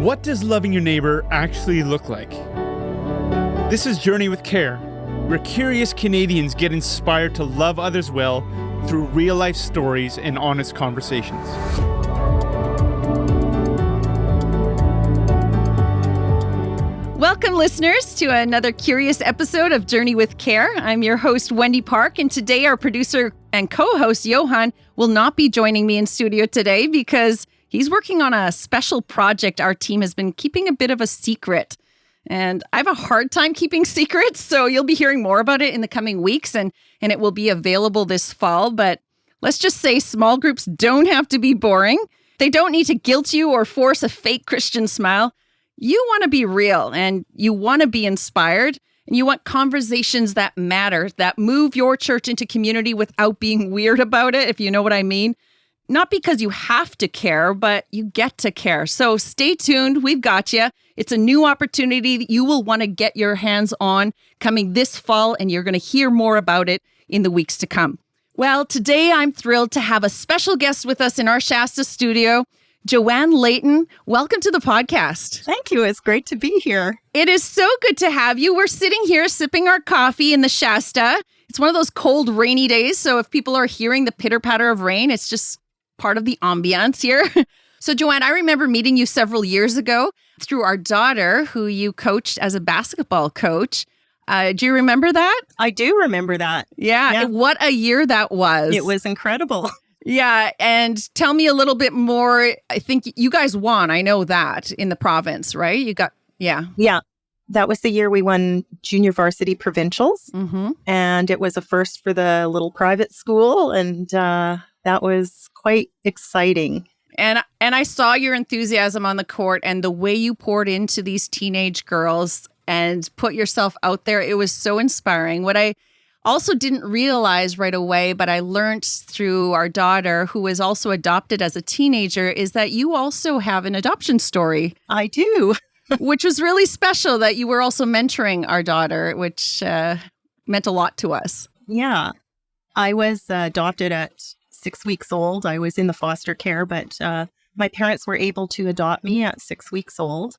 What does loving your neighbor actually look like? This is Journey with Care, where curious Canadians get inspired to love others well through real-life stories and honest conversations. Welcome, listeners, to another curious episode of Journey with Care. I'm your host, Wendy Park, and today our producer and co-host, Johan, will not be joining me in studio today because he's working on a special project our team has been keeping a bit of a secret. And I have a hard time keeping secrets, so you'll be hearing more about it in the coming weeks, and it will be available this fall. But let's just say small groups don't have to be boring. They don't need to guilt you or force a fake Christian smile. You want to be real, and you want to be inspired, and you want conversations that matter, that move your church into community without being weird about it, if you know what I mean. Not because you have to care, but you get to care. So stay tuned. We've got you. It's a new opportunity that you will want to get your hands on coming this fall, and you're going to hear more about it in the weeks to come. Well, today I'm thrilled to have a special guest with us in our Shasta studio, Joanne Leighton. Welcome to the podcast. Thank you. It's great to be here. It is so good to have you. We're sitting here sipping our coffee in the Shasta. It's one of those cold, rainy days. So if people are hearing the pitter-patter of rain, it's just part of the ambiance here. So Joanne, I remember meeting you several years ago through our daughter, who you coached as a basketball coach. Do you remember that? I do remember that. Yeah. What a year that was. It was incredible. Yeah. And tell me a little bit more. I think you guys won. I know that in the province, right? You got, yeah. Yeah. That was the year we won junior varsity provincials. Mm-hmm. And it was a first for the little private school. And that was quite exciting. And I saw your enthusiasm on the court and the way you poured into these teenage girls and put yourself out there. It was so inspiring. What I also didn't realize right away, but I learned through our daughter, who was also adopted as a teenager, is that you also have an adoption story. I do. Which was really special that you were also mentoring our daughter, which meant a lot to us. Yeah. I was adopted at 6 weeks old. I was in the foster care, but my parents were able to adopt me at 6 weeks old.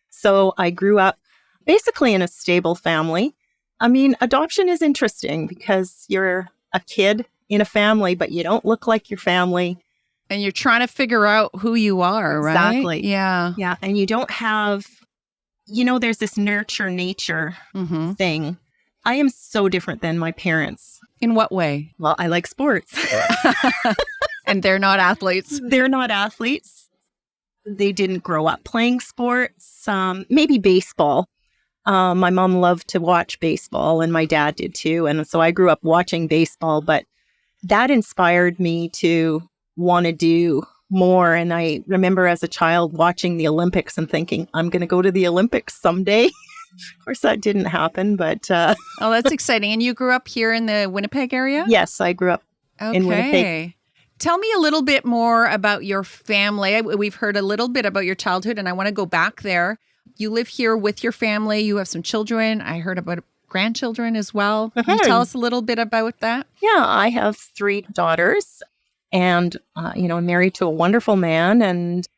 So I grew up basically in a stable family. I mean, adoption is interesting because you're a kid in a family, but you don't look like your family. And you're trying to figure out who you are, right? Exactly. Yeah. Yeah. And you don't have, there's this nurture-nature thing. I am so different than my parents. In what way? Well, I like sports. And they're not athletes. They're not athletes. They didn't grow up playing sports. Maybe baseball. My mom loved to watch baseball and my dad did too. And so I grew up watching baseball, but that inspired me to want to do more. And I remember as a child watching the Olympics and thinking, I'm going to go to the Olympics someday. Of course, that didn't happen, but... Oh, that's exciting. And you grew up here in the Winnipeg area? Yes, I grew up in Winnipeg. Tell me a little bit more about your family. We've heard a little bit about your childhood, and I want to go back there. You live here with your family. You have some children. I heard about grandchildren as well. Can you tell us a little bit about that? Yeah, I have 3 daughters, and, I'm married to a wonderful man, and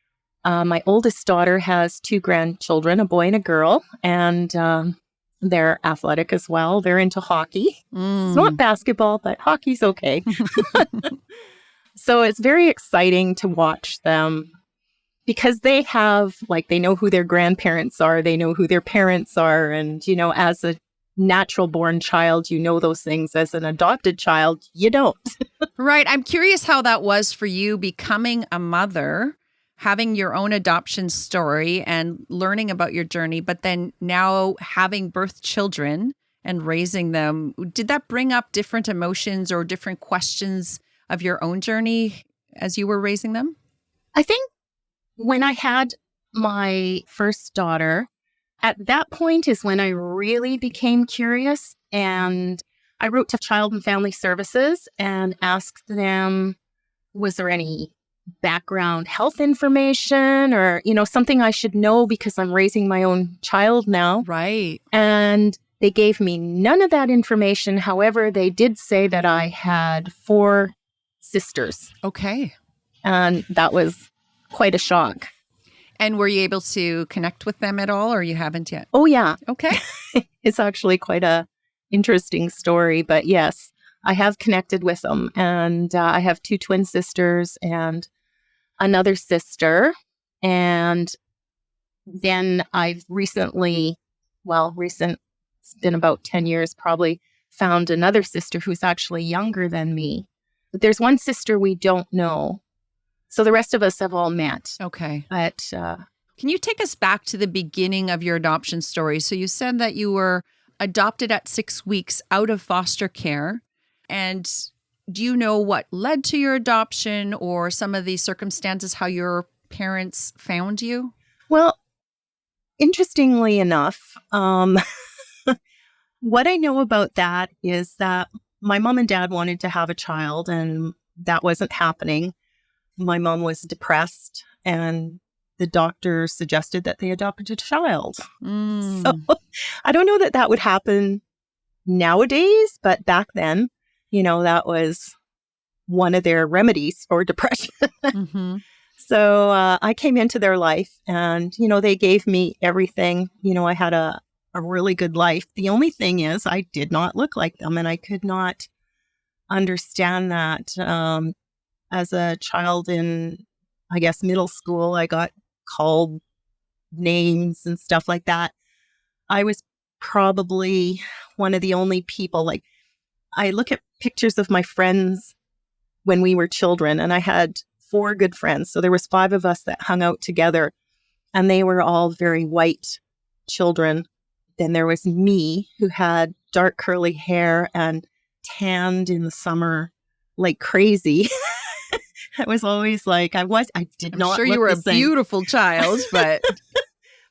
my oldest daughter has 2 grandchildren, a boy and a girl, and they're athletic as well. They're into hockey. It's not basketball, but hockey's okay. So it's very exciting to watch them because they have, they know who their grandparents are. They know who their parents are. And, as a natural born child, you know those things. As an adopted child, you don't. Right. I'm curious how that was for you becoming a mother, having your own adoption story and learning about your journey, but then now having birthed children and raising them. Did that bring up different emotions or different questions of your own journey as you were raising them? I think when I had my first daughter, at that point is when I really became curious. And I wrote to Child and Family Services and asked them, was there any background health information or, something I should know because I'm raising my own child now. Right. And they gave me none of that information. However, they did say that I had 4 sisters. Okay. And that was quite a shock. And were you able to connect with them at all, or you haven't yet? Oh, yeah. Okay. It's actually quite a interesting story, but yes, I have connected with them. And I have 2 twin sisters and another sister. And then I've recently, it's been about 10 years probably, found another sister who's actually younger than me. But there's one sister we don't know. So the rest of us have all met. Okay. But Can you take us back to the beginning of your adoption story? So you said that you were adopted at 6 weeks out of foster care. And do you know what led to your adoption or some of the circumstances, how your parents found you? well, interestingly enough, what I know about that is that my mom and dad wanted to have a child, and that wasn't happening. My mom was depressed, and the doctor suggested that they adopted a child. Mm. So I don't know that that would happen nowadays, but back then, that was one of their remedies for depression. Mhm. So I came into their life and, they gave me everything. I had a really good life. The only thing is I did not look like them, and I could not understand that. As a child in, I guess, middle school, I got called names and stuff like that. I was probably one of the only people, like, I look at pictures of my friends when we were children, and I had 4 good friends. So there was 5 of us that hung out together, and they were all very white children. Then there was me, who had dark curly hair and tanned in the summer like crazy. I was always like, I did I'm not sure look you were the a same. beautiful child, but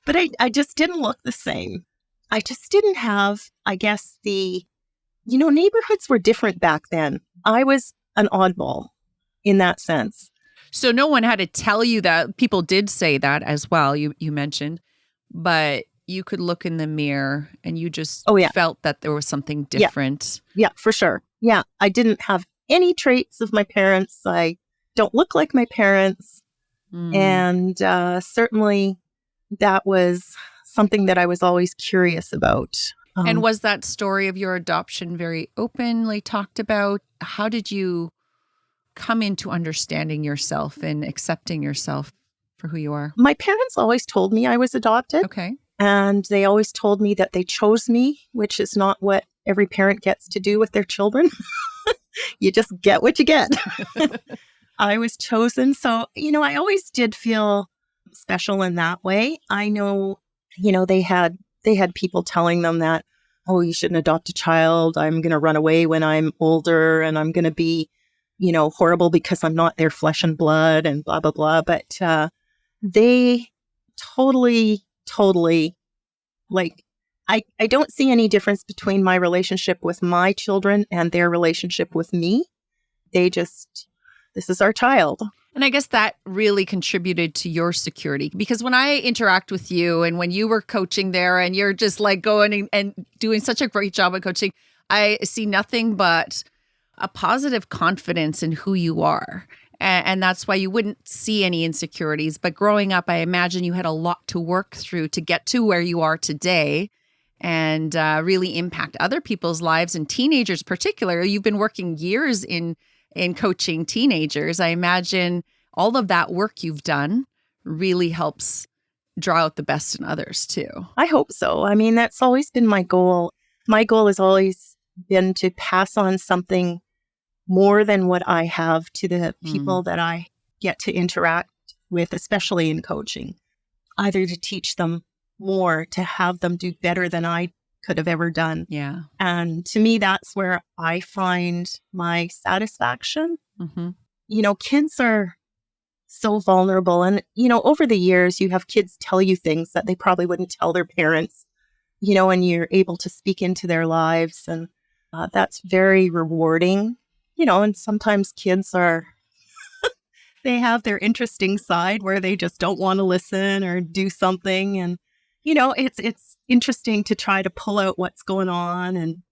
But I just didn't look the same. I just didn't have, I guess, neighborhoods were different back then. I was an oddball in that sense. so no one had to tell you that. People did say that as well, you mentioned, but you could look in the mirror and you just Oh, yeah. felt that there was something Yeah. different. Yeah, for sure. Yeah, I didn't have any traits of my parents. I don't look like my parents. Mm. And certainly that was something that I was always curious about. And was that story of your adoption very openly talked about? How did you come into understanding yourself and accepting yourself for who you are? My parents always told me I was adopted. Okay. And they always told me that they chose me, which is not what every parent gets to do with their children. You just get what you get. I was chosen. So, I always did feel special in that way. I know, they had people telling them that, oh, you shouldn't adopt a child. I'm going to run away when I'm older, and I'm going to be, horrible because I'm not their flesh and blood and blah, blah, blah. But they totally, like, I don't see any difference between my relationship with my children and their relationship with me. This is our child. And I guess that really contributed to your security, because when I interact with you and when you were coaching there and you're just like going and doing such a great job of coaching, I see nothing but a positive confidence in who you are. And that's why you wouldn't see any insecurities. But growing up, I imagine you had a lot to work through to get to where you are today and really impact other people's lives, and teenagers particularly. You've been working years in coaching teenagers. I imagine all of that work you've done really helps draw out the best in others too. I hope so. I mean, that's always been my goal. My goal has always been to pass on something more than what I have to the people that I get to interact with, especially in coaching, either to teach them more, to have them do better than I could have ever done. Yeah. And to me, that's where I find my satisfaction. Mm-hmm. Kids are so vulnerable. And, over the years, you have kids tell you things that they probably wouldn't tell their parents, and you're able to speak into their lives. And that's very rewarding. And sometimes kids they have their interesting side where they just don't want to listen or do something. And, it's interesting to try to pull out what's going on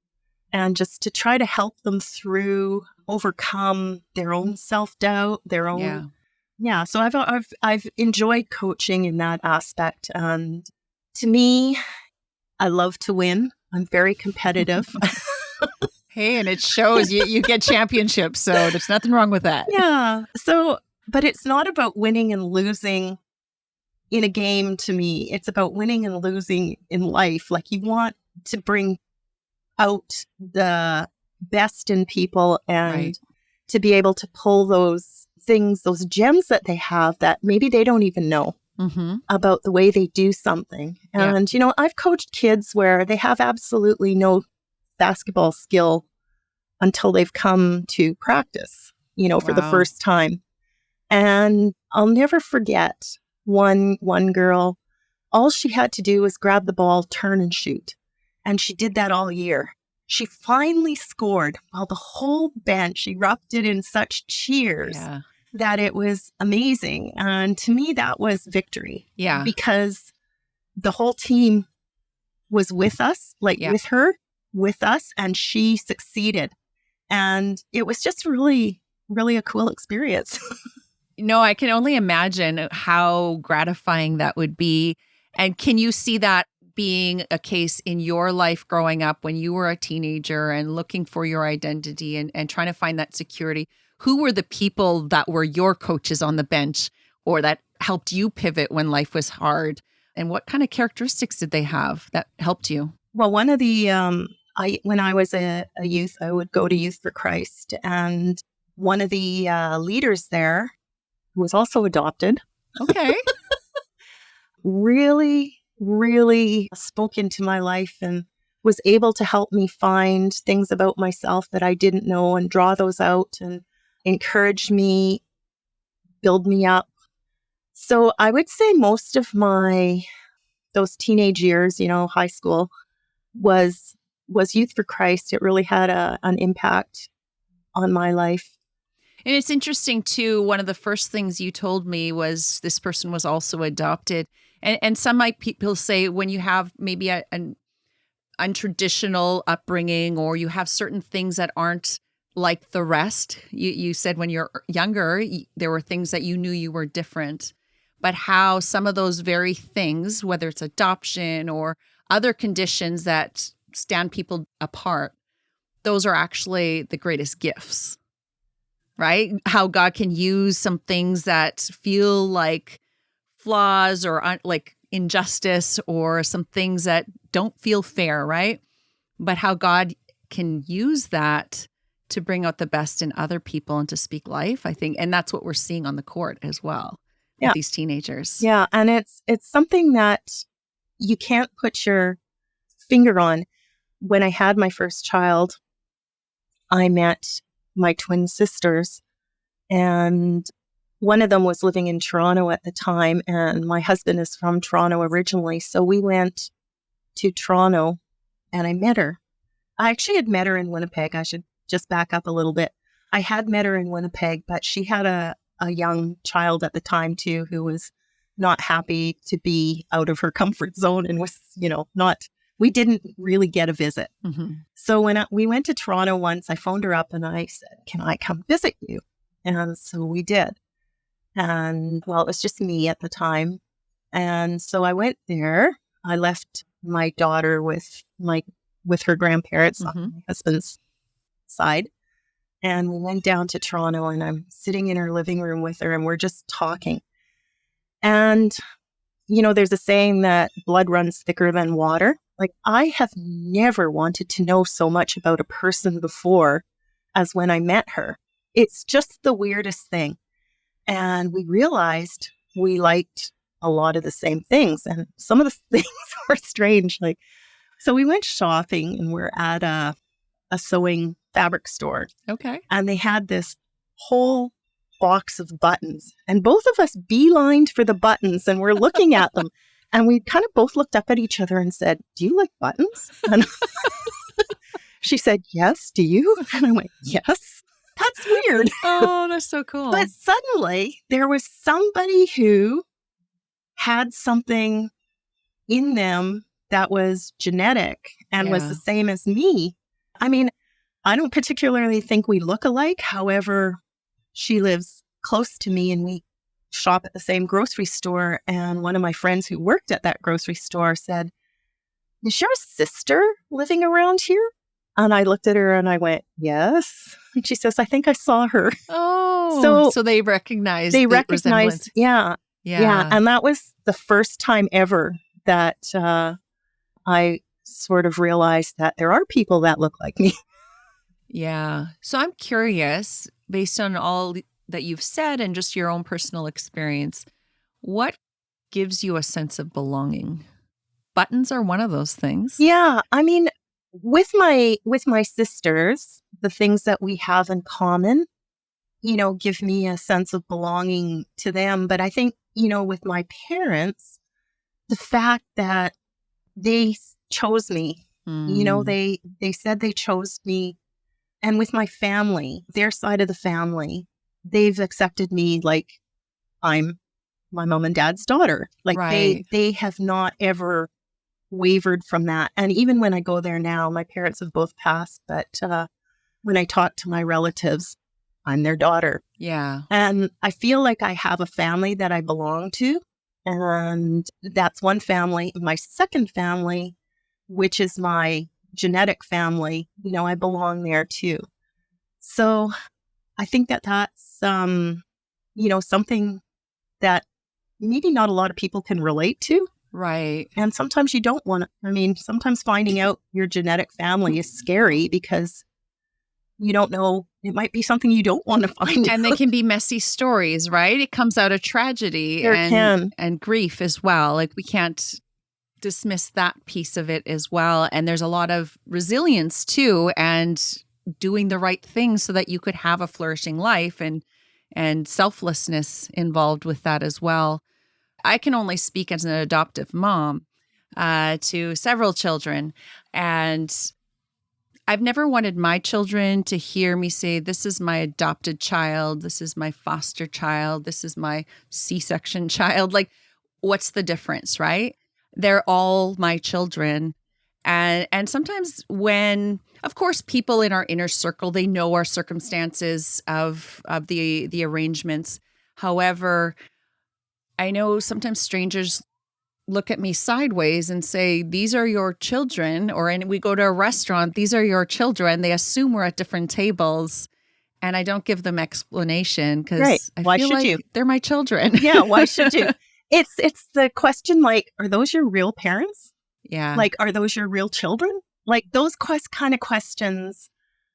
and just to try to help them through, overcome their own self-doubt, their own Yeah. So I've enjoyed coaching in that aspect. And to me, I love to win. I'm very competitive. Hey, and it shows you get championships, so there's nothing wrong with that. Yeah. So, but it's not about winning and losing in a game to me. It's about winning and losing in life. Like you want to bring out the best in people and Right. to be able to pull those things, those gems that they have that maybe they don't even know Mm-hmm. about the way they do something. Yeah. And, I've coached kids where they have absolutely no basketball skill until they've come to practice, for the Wow. first time. And I'll never forget one girl, all she had to do was grab the ball, turn and shoot. And she did that all year. She finally scored while the whole bench erupted in such cheers Yeah. that it was amazing. And to me, that was victory. Yeah. Because the whole team was with us, Yeah. with her, with us, and she succeeded. And it was just really, really a cool experience. No, I can only imagine how gratifying that would be. And can you see that being a case in your life growing up when you were a teenager and looking for your identity and trying to find that security? Who were the people that were your coaches on the bench or that helped you pivot when life was hard? And what kind of characteristics did they have that helped you? Well, one of the, when I was a youth, I would go to Youth for Christ. And one of the leaders there, who was also adopted, Okay. really, really spoke into my life and was able to help me find things about myself that I didn't know and draw those out and encourage me, build me up. So I would say most of those teenage years, high school, was Youth for Christ. It really had an impact on my life. And it's interesting too. One of the first things you told me was this person was also adopted. And some people say when you have maybe an untraditional upbringing or you have certain things that aren't like the rest. You said when you're younger, there were things that you knew you were different, but how some of those very things, whether it's adoption or other conditions that stand people apart, those are actually the greatest gifts, right? How God can use some things that feel like flaws or like injustice or some things that don't feel fair, right? But how God can use that to bring out the best in other people and to speak life, I think. And that's what we're seeing on the court as well with these teenagers. Yeah. And it's something that you can't put your finger on. When I had my first child, I met my twin sisters, and one of them was living in Toronto at the time, and my husband is from Toronto originally. So we went to Toronto and I met her. I actually had met her in Winnipeg. I should just back up a little bit. I had met her in Winnipeg, but she had a young child at the time too, who was not happy to be out of her comfort zone and was, we didn't really get a visit. Mm-hmm. So when we went to Toronto once, I phoned her up and I said, "Can I come visit you?" And so we did. And well, it was just me at the time. And so I went there. I left my daughter with her grandparents on my husband's side. And we went down to Toronto and I'm sitting in her living room with her and we're just talking. And, there's a saying that blood runs thicker than water. Like I have never wanted to know so much about a person before as when I met her. It's just the weirdest thing. And we realized we liked a lot of the same things. And some of the things were strange. So we went shopping and we're at a sewing fabric store. Okay. And they had this whole box of buttons. And both of us beelined for the buttons and we're looking at them. And we kind of both looked up at each other and said, "Do you like buttons?" And she said, "Yes. Do you?" And I went, "Yes." That's weird. Oh, that's so cool. But suddenly there was somebody who had something in them that was genetic and was the same as me. I mean, I don't particularly think we look alike. However, she lives close to me and we shop at the same grocery store. And one of my friends who worked at that grocery store said, "Is your sister living around here?" And I looked at her and I went, "Yes." And she says, "I think I saw her." Oh, so they recognized They the recognized, resemblance. yeah. Yeah. And that was the first time ever that I sort of realized that there are people that look like me. Yeah. So I'm curious, based on all that you've said and just your own personal experience, what gives you a sense of belonging? Buttons are one of those things. Yeah. I mean, with my sisters, the things that we have in common, give me a sense of belonging to them. But I think, with my parents, the fact that they chose me, they said they chose me. And with my family, their side of the family, they've accepted me like I'm my mom and dad's daughter. Like Right. they have not ever wavered from that. And even when I go there now, my parents have both passed, but when I talk to my relatives, I'm their daughter. Yeah. And I feel like I have a family that I belong to. And that's one family. My second family, which is my genetic family, I belong there too. So I think that that's, something that maybe not a lot of people can relate to. Right. And sometimes you don't want to, sometimes finding out your genetic family is scary because you don't know, it might be something you don't want to find out. And they can be messy stories, right? It comes out of tragedy There can. and grief as well. Like we can't dismiss that piece of it as well. And there's a lot of resilience too, and doing the right thing so that you could have a flourishing life and selflessness involved with that as well. I can only speak as an adoptive mom to several children, and I've never wanted my children to hear me say, "This is my adopted child. This is my foster child. This is my C-section child." Like, what's the difference, right? They're all my children. And sometimes when, of course, people in our inner circle, they know our circumstances of the arrangements. However, I know sometimes strangers look at me sideways and say, "These are your children," or and we go to a restaurant, "These are your children." They assume we're at different tables, and I don't give them explanation because Right. I Why feel should like you? they're my children. Yeah, why should you? It's the question like, are those your real parents? Yeah. Like, are those your real children? Like those kind of questions.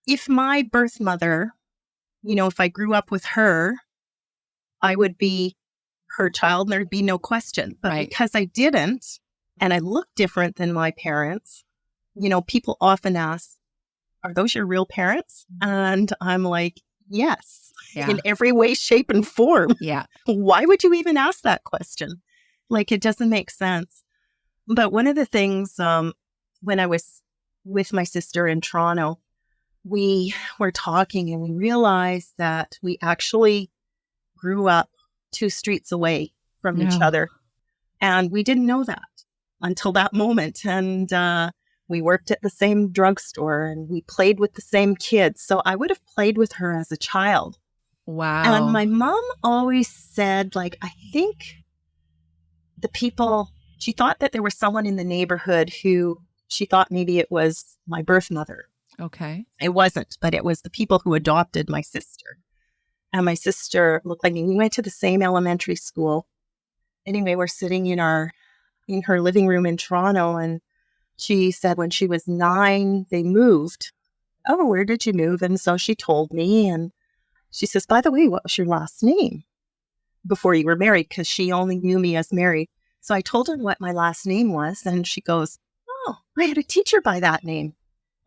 If my birth mother, if I grew up with her, I would be her child and there'd be no question. But Right. because I didn't, and I look different than my parents, people often ask, "Are those your real parents?" And I'm like, yes, Yeah. in every way, shape, and form. Yeah. Why would you even ask that question? Like, it doesn't make sense. But one of the things, when I was with my sister in Toronto, we were talking and we realized that we actually grew up 2 streets away from each No. other. And we didn't know that until that moment. And we worked at the same drugstore and we played with the same kids. So I would have played with her as a child. Wow. And my mom always said, like, I think she thought that there was someone in the neighborhood who she thought maybe it was my birth mother. Okay. It wasn't, but it was the people who adopted my sister. And my sister looked like me. We went to the same elementary school. Anyway, we're sitting in her living room in Toronto, and she said when she was 9, they moved. "Oh, where did you move?" And so she told me, and she says, "By the way, what was your last name before you were married?" Because she only knew me as married. So I told her what my last name was, and she goes, "Oh, I had a teacher by that name."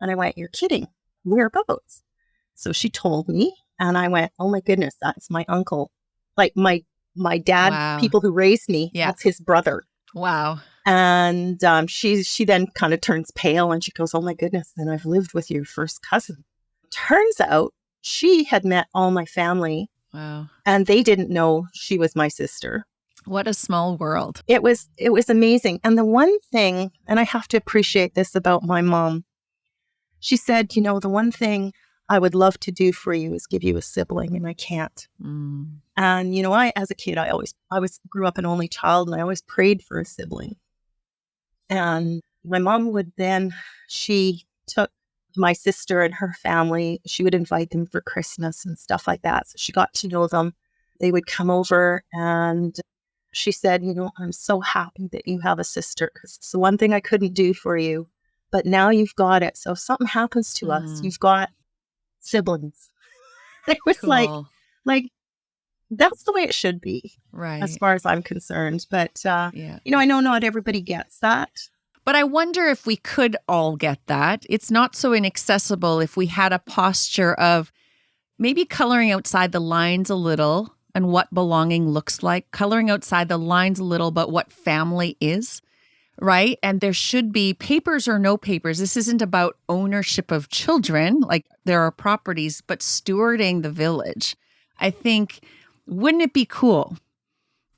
And I went, "You're kidding. Whereabouts?" So she told me, and I went, "Oh my goodness, that's my uncle." Like my dad, Wow. people who raised me, Yeah. that's his brother. Wow. And she then kind of turns pale and she goes, "Oh my goodness, then I've lived with your first cousin." Turns out she had met all my family. Wow. And they didn't know she was my sister. What a small world. It was amazing. And the one thing, and I have to appreciate this about my mom, she said, the one thing I would love to do for you is give you a sibling, and I can't. And, as a kid, I grew up an only child, and I always prayed for a sibling. And my mom she took my sister and her family, she would invite them for Christmas and stuff like that. So she got to know them. They would come over, and she said, I'm so happy that you have a sister, because it's the one thing I couldn't do for you, but now you've got it. So if something happens to us, you've got siblings. It was Cool. like that's the way it should be, right? As far as I'm concerned. But I know not everybody gets that. But I wonder if we could all get that. It's not so inaccessible if we had a posture of maybe coloring outside the lines a little and what belonging looks like, coloring outside the lines a little, but what family is, right? And there should be papers or no papers. This isn't about ownership of children, like there are properties, but stewarding the village. I think, wouldn't it be cool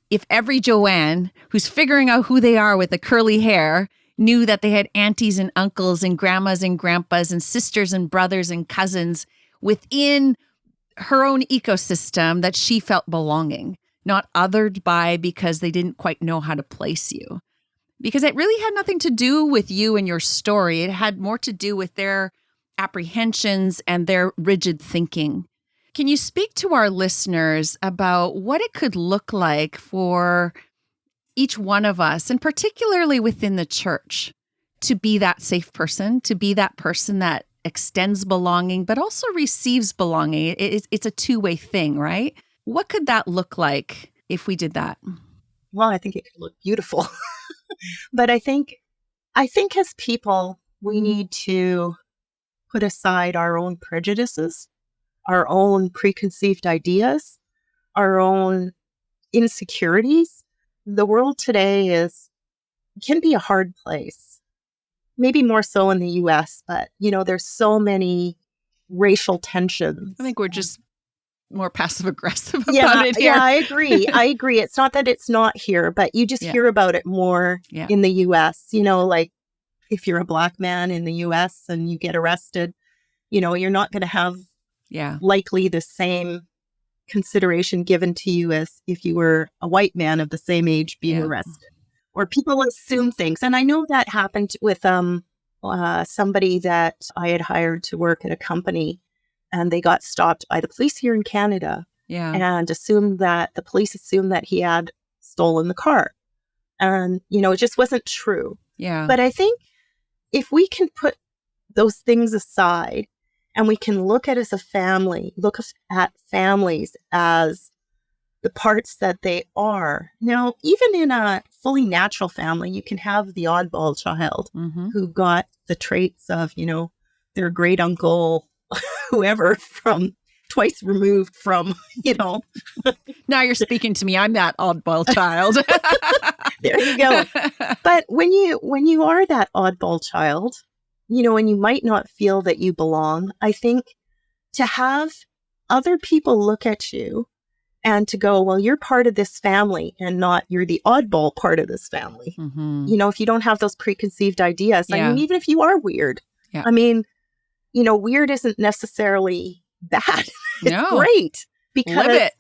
if every Joanne who's figuring out who they are with the curly hair knew that they had aunties and uncles and grandmas and grandpas and sisters and brothers and cousins within her own ecosystem, that she felt belonging, not othered by because they didn't quite know how to place you. Because it really had nothing to do with you and your story. It had more to do with their apprehensions and their rigid thinking. Can you speak to our listeners about what it could look like for each one of us, and particularly within the church, to be that safe person, to be that person that extends belonging, but also receives belonging? It's a two-way thing, right? What could that look like if we did that? Well, I think it could look beautiful. But I think as people, we need to put aside our own prejudices, our own preconceived ideas, our own insecurities. The world today can be a hard place. Maybe more so in the US, but there's so many racial tensions. I think we're just more passive aggressive about it here. Yeah, I agree. It's not that it's not here, but you just hear about it more in the US. Like if you're a Black man in the US and you get arrested, you're not going to have likely the same consideration given to you as if you were a white man of the same age being arrested. Or people assume things. And I know that happened with somebody that I had hired to work at a company, and they got stopped by the police here in Canada and the police assumed that he had stolen the car. And, it just wasn't true. Yeah. But I think if we can put those things aside and we can look at families as the parts that they are. Now, even in a fully natural family, you can have the oddball child who got the traits of, their great uncle, whoever, from twice removed from, Now you're speaking to me. I'm that oddball child. There you go. But when you are that oddball child, and you might not feel that you belong, I think to have other people look at you and to go, well, you're part of this family and not you're the oddball part of this family. If you don't have those preconceived ideas, I mean, even if you are weird, I mean, weird isn't necessarily bad. It's great because,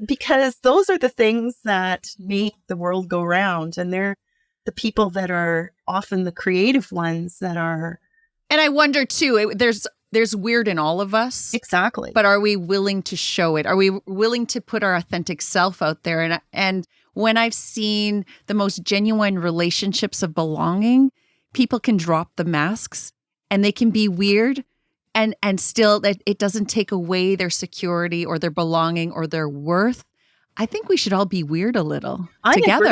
because those are the things that make the world go round, and they're the people that are often the creative ones that are. And I wonder too, there's weird in all of us. Exactly. But are we willing to show it? Are we willing to put our authentic self out there? And when I've seen the most genuine relationships of belonging, people can drop the masks and they can be weird and still that it doesn't take away their security or their belonging or their worth. I think we should all be weird a little together.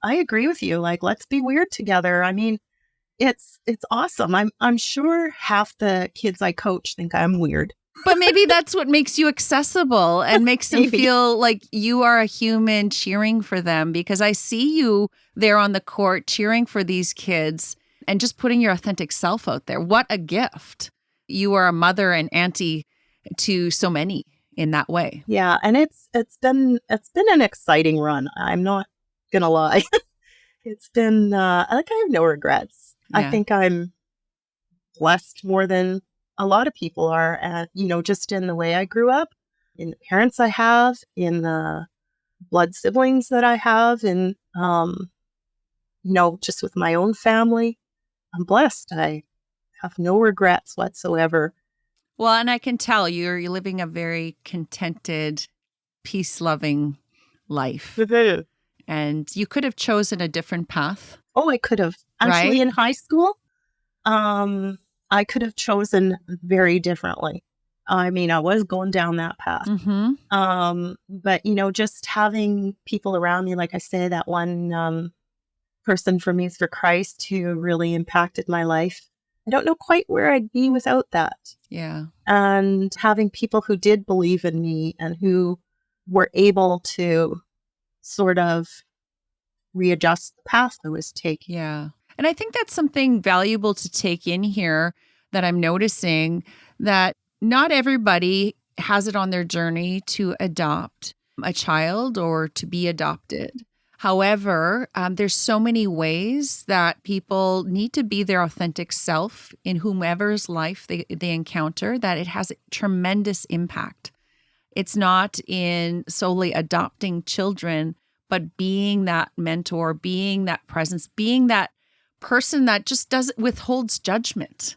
I agree with you. Like, let's be weird together. I mean, it's awesome. I'm sure half the kids I coach think I'm weird. But maybe that's what makes you accessible and makes them feel like you are a human cheering for them, because I see you there on the court cheering for these kids and just putting your authentic self out there. What a gift. You are a mother and auntie to so many in that way. Yeah, and it's been an exciting run. I'm not gonna lie. It's been I have no regrets. Yeah. I think I'm blessed more than a lot of people are, just in the way I grew up, in the parents I have, in the blood siblings that I have, and, just with my own family. I'm blessed. I have no regrets whatsoever. Well, and I can tell you're living a very contented, peace-loving life. And you could have chosen a different path. Oh, I could have. Actually, Right? in high school, I could have chosen very differently. I mean, I was going down that path. But, just having people around me, like I say, that one person from Youth for Christ who really impacted my life. I don't know quite where I'd be without that. Yeah. And having people who did believe in me and who were able to sort of readjust the path I was taking. Yeah. And I think that's something valuable to take in here that I'm noticing, that not everybody has it on their journey to adopt a child or to be adopted. However, there's so many ways that people need to be their authentic self in whomever's life they encounter, that it has a tremendous impact. It's not in solely adopting children, but being that mentor, being that presence, being that person that just doesn't withholds judgment,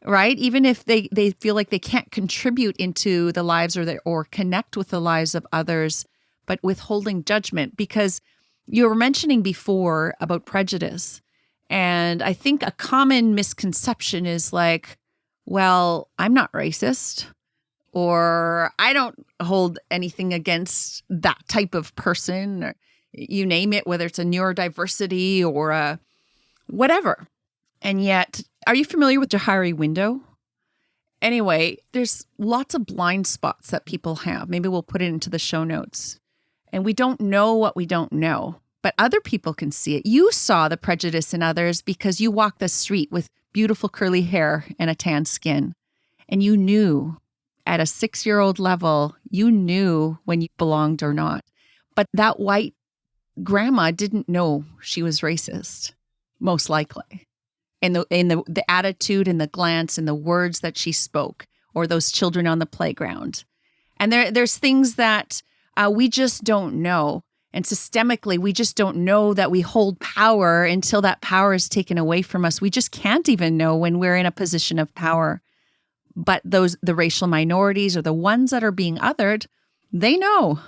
right? Even if they feel like they can't contribute into the lives or connect with the lives of others, but withholding judgment. Because you were mentioning before about prejudice. And I think a common misconception is like, well, I'm not racist, or I don't hold anything against that type of person, or you name it, whether it's a neurodiversity or a whatever. And yet, are you familiar with Johari window? Anyway, there's lots of blind spots that people have. Maybe we'll put it into the show notes. And we don't know what we don't know, but other people can see it. You saw the prejudice in others because you walked the street with beautiful curly hair and a tan skin. And you knew at a 6-year-old level, you knew when you belonged or not. But that white grandma didn't know she was racist, most likely. And the attitude and the glance and the words that she spoke, or those children on the playground. And there's things that we just don't know. And systemically, we just don't know that we hold power until that power is taken away from us. We just can't even know when we're in a position of power. But the racial minorities or the ones that are being othered, they know.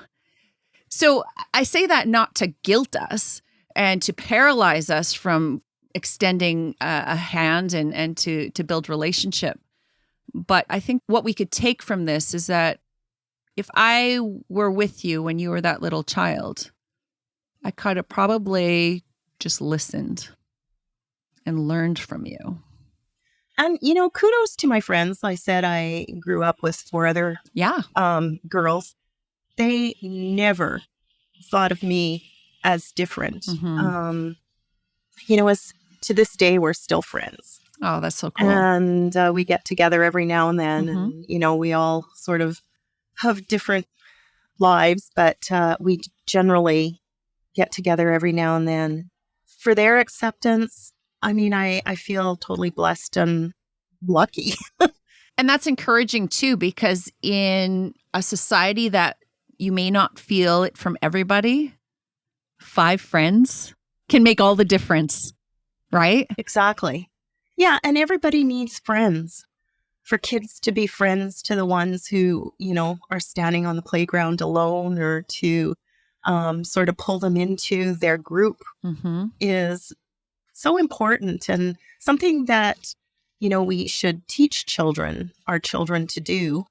So I say that not to guilt us and to paralyze us from extending a hand and to build relationship. But I think what we could take from this is that if I were with you when you were that little child, I could have probably just listened and learned from you. And, kudos to my friends. I said I grew up with 4 other girls. They never thought of me as different. Mm-hmm. As to this day, we're still friends. Oh, that's so cool. And we get together every now and then. Mm-hmm. And, we all sort of have different lives, but we generally get together every now and then. For their acceptance, I mean, I feel totally blessed and lucky. And that's encouraging too, because in a society that you may not feel it from everybody, 5 friends can make all the difference, right? Exactly. Yeah, and everybody needs friends. For kids to be friends to the ones who, are standing on the playground alone, or to sort of pull them into their group is so important, and something that, we should teach our children to do.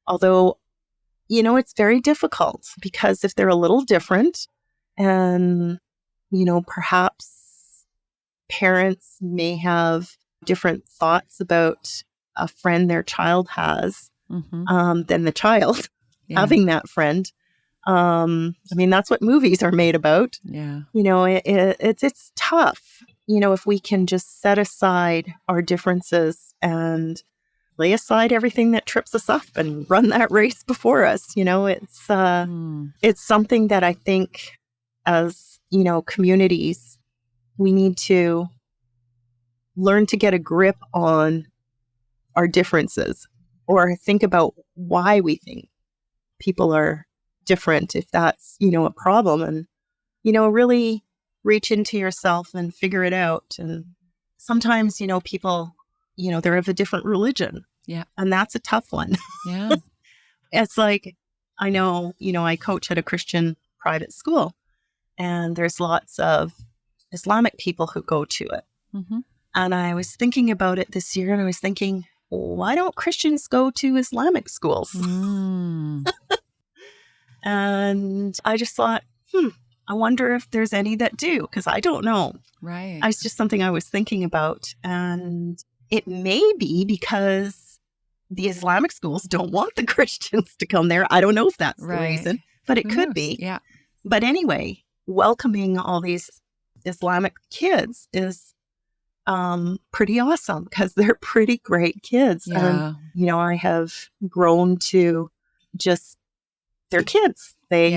Although, it's very difficult, because if they're a little different and, perhaps parents may have different thoughts about a friend their child has than the child having that friend. I mean, that's what movies are made about. Yeah. It's tough, if we can just set aside our differences and lay aside everything that trips us up and run that race before us. It's something that I think as, communities, we need to learn to get a grip on our differences or think about why we think people are different, if that's, a problem, and, really reach into yourself and figure it out. And sometimes, people, they're of a different religion. Yeah. And that's a tough one. Yeah. It's like, I know, I coach at a Christian private school, and there's lots of Islamic people who go to it. Mm-hmm. And I was thinking about it this year, and I was thinking, why don't Christians go to Islamic schools? Mm. And I just thought, I wonder if there's any that do, because I don't know. Right. It's just something I was thinking about. And it may be because the Islamic schools don't want the Christians to come there. I don't know if that's the reason, but it could be. Yeah. But anyway, welcoming all these Islamic kids is pretty awesome because they're pretty great kids. Yeah. And, I have grown to just, they're kids. They,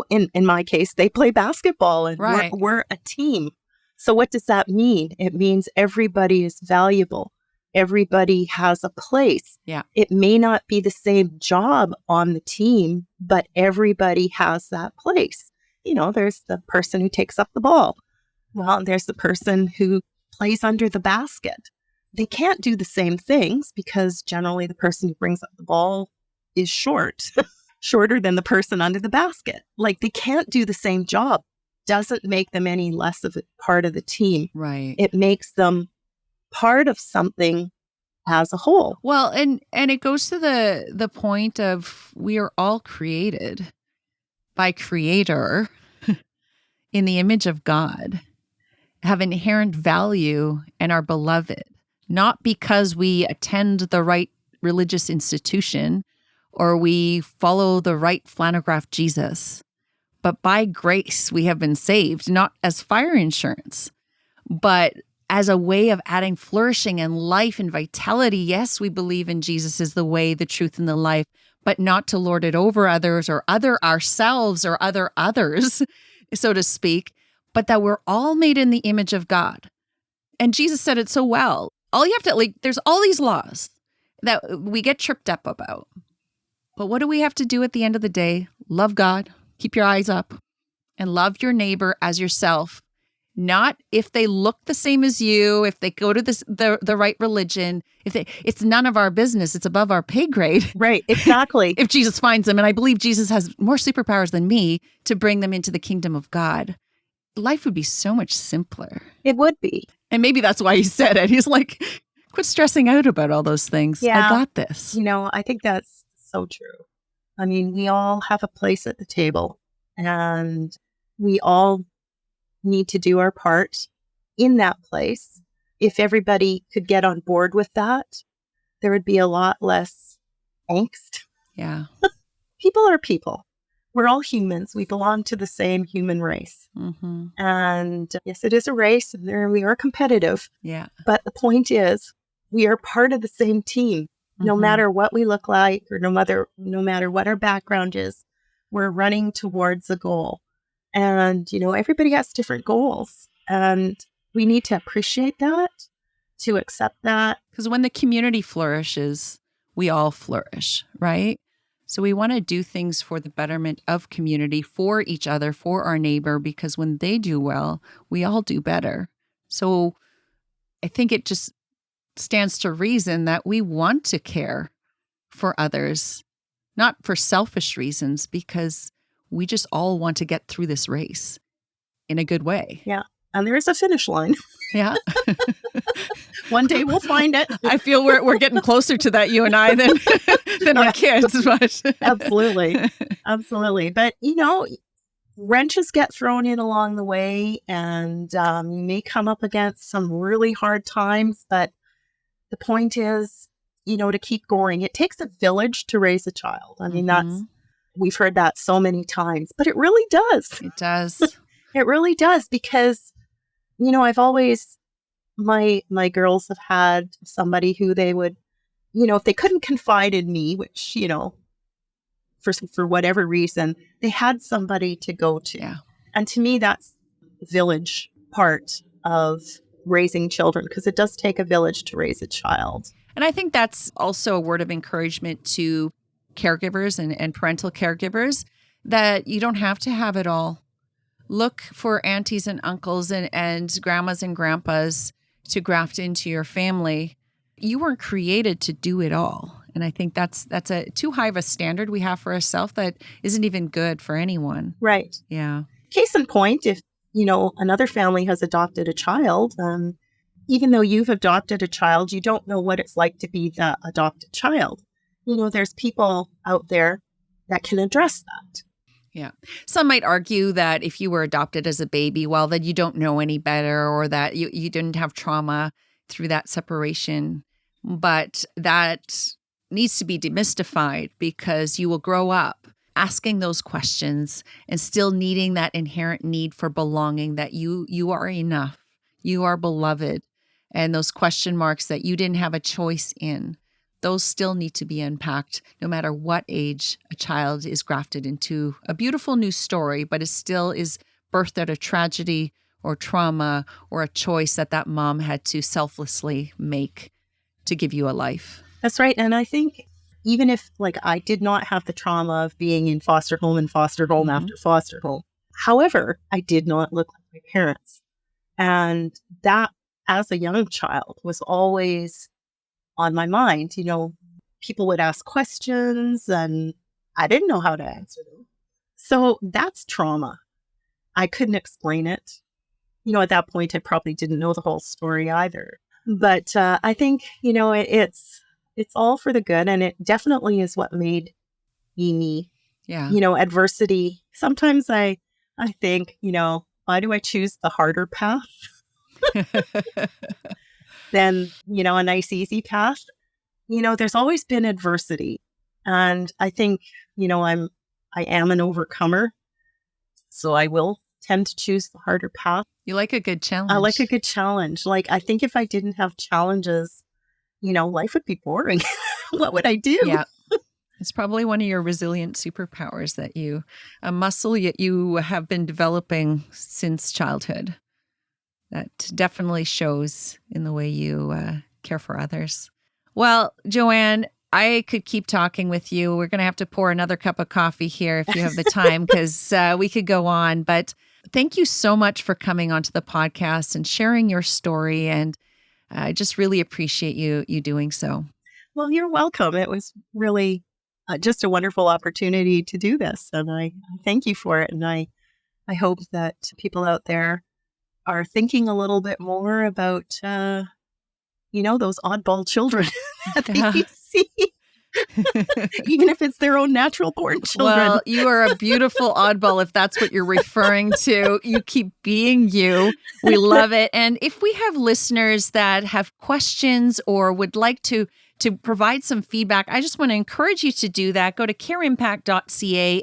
in my case, they play basketball, and we're a team. So what does that mean? It means everybody is valuable. Everybody has a place. Yeah. It may not be the same job on the team, but everybody has that place. There's the person who takes up the ball. Well, there's the person who plays under the basket. They can't do the same things because generally the person who brings up the ball is shorter than the person under the basket. Like, they can't do the same job. Doesn't make them any less of a part of the team. Right. It makes them part of something as a whole. Well, and it goes to the point of we are all created by Creator in the image of God, have inherent value and are beloved, not because we attend the right religious institution or we follow the right flannelgraph Jesus, but by grace we have been saved, not as fire insurance, but as a way of adding flourishing and life and vitality. Yes, we believe in Jesus is the way, the truth, and the life, but not to lord it over others or ourselves or others, so to speak, but that we're all made in the image of God. And Jesus said it so well. All you have to, there's all these laws that we get tripped up about. But what do we have to do at the end of the day? Love God, keep your eyes up, and love your neighbor as yourself. Not if they look the same as you, if they go to the right religion, it's none of our business. It's above our pay grade. Right, exactly. If Jesus finds them, and I believe Jesus has more superpowers than me to bring them into the kingdom of God, life would be so much simpler. It would be. And maybe that's why he said it. He's like, quit stressing out about all those things. Yeah. I got this. I think that's so true. I mean, we all have a place at the table, and we all need to do our part in that place. If everybody could get on board with that, there would be a lot less angst. Yeah. People are people. We're all humans. We belong to the same human race. Mm-hmm. And yes, it is a race, and there we are competitive. Yeah. But the point is, we are part of the same team. No matter what we look like, or no matter what our background is, we're running towards a goal. And, everybody has different goals, and we need to appreciate that, to accept that. Because when the community flourishes, we all flourish, right? So we want to do things for the betterment of community, for each other, for our neighbor, because when they do well, we all do better. So I think it just stands to reason that we want to care for others, not for selfish reasons, because we just all want to get through this race in a good way. Yeah. And there's a finish line. Yeah. One day we'll find it. I feel we're getting closer to that, you and I, than our kids. But Absolutely. Absolutely. But, wrenches get thrown in along the way, and you may come up against some really hard times. But the point is, to keep going. It takes a village to raise a child. I mean, we've heard that so many times, but it really does. It does. It really does, because, I've always, my girls have had somebody who they would, if they couldn't confide in me, which, for whatever reason, they had somebody to go to. Yeah. And to me, that's the village part of raising children, because it does take a village to raise a child. And I think that's also a word of encouragement to caregivers and parental caregivers that you don't have to have it all. Look for aunties and uncles and grandmas and grandpas to graft into your family. You weren't created to do it all. And I think that's a too high of a standard we have for ourselves that isn't even good for anyone. Right. Yeah. Case in point, if, another family has adopted a child, even though you've adopted a child, you don't know what it's like to be the adopted child. There's people out there that can address that. Yeah. Some might argue that if you were adopted as a baby, well, then you don't know any better, or that you didn't have trauma through that separation. But that needs to be demystified, because you will grow up asking those questions and still needing that inherent need for belonging, that you are enough, you are beloved, and those question marks that you didn't have a choice in. Those still need to be unpacked no matter what age a child is grafted into a beautiful new story, but it still is birthed out of tragedy or trauma or a choice that mom had to selflessly make to give you a life. That's right. And I think even if I did not have the trauma of being in foster home and foster home after foster home, however, I did not look like my parents. And that, as a young child, was always on my mind. People would ask questions and I didn't know how to answer them. So that's trauma. I couldn't explain it. At that point, I probably didn't know the whole story either. But I think, it's all for the good. And it definitely is what made me. Yeah. Adversity. Sometimes I think, why do I choose the harder path than, a nice, easy path? There's always been adversity. And I think, I am an overcomer. So I will tend to choose the harder path. You like a good challenge. I like a good challenge. I think if I didn't have challenges, life would be boring. What would I do? Yeah. It's probably one of your resilient superpowers, that a muscle yet you have been developing since childhood. That definitely shows in the way you care for others. Well, Joanne, I could keep talking with you. We're going to have to pour another cup of coffee here if you have the time, because we could go on. But thank you so much for coming onto the podcast and sharing your story. And I just really appreciate you doing so. Well, you're welcome. It was really just a wonderful opportunity to do this. And I thank you for it. And I hope that people out there are thinking a little bit more about, those oddball children that they see, even if it's their own natural born children. Well, you are a beautiful oddball if that's what you're referring to. You keep being you. We love it. And if we have listeners that have questions or would like to provide some feedback, I just want to encourage you to do that. Go to careimpact.ca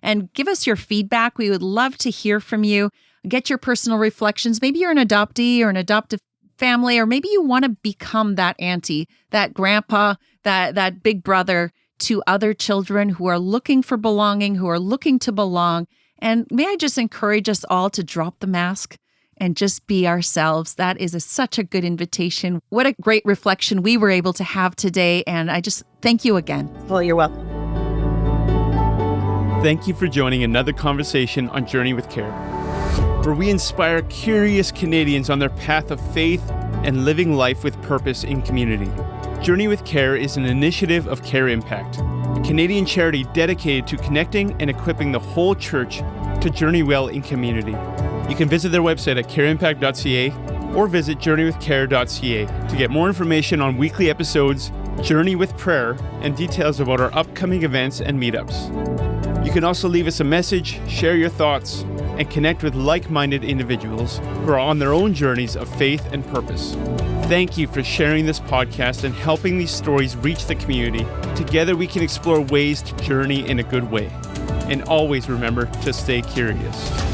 and give us your feedback. We would love to hear from you. Get your personal reflections. Maybe you're an adoptee or an adoptive family, or maybe you want to become that auntie, that grandpa, that big brother to other children who are looking for belonging, who are looking to belong. And may I just encourage us all to drop the mask and just be ourselves. That is such a good invitation. What a great reflection we were able to have today. And I just thank you again. Well, you're welcome. Thank you for joining another conversation on Journey with Care, where we inspire curious Canadians on their path of faith and living life with purpose in community. Journey with Care is an initiative of Care Impact, a Canadian charity dedicated to connecting and equipping the whole church to journey well in community. You can visit their website at careimpact.ca or visit journeywithcare.ca to get more information on weekly episodes, Journey with Prayer, and details about our upcoming events and meetups. You can also leave us a message, share your thoughts, and connect with like-minded individuals who are on their own journeys of faith and purpose. Thank you for sharing this podcast and helping these stories reach the community. Together we can explore ways to journey in a good way. And always remember to stay curious.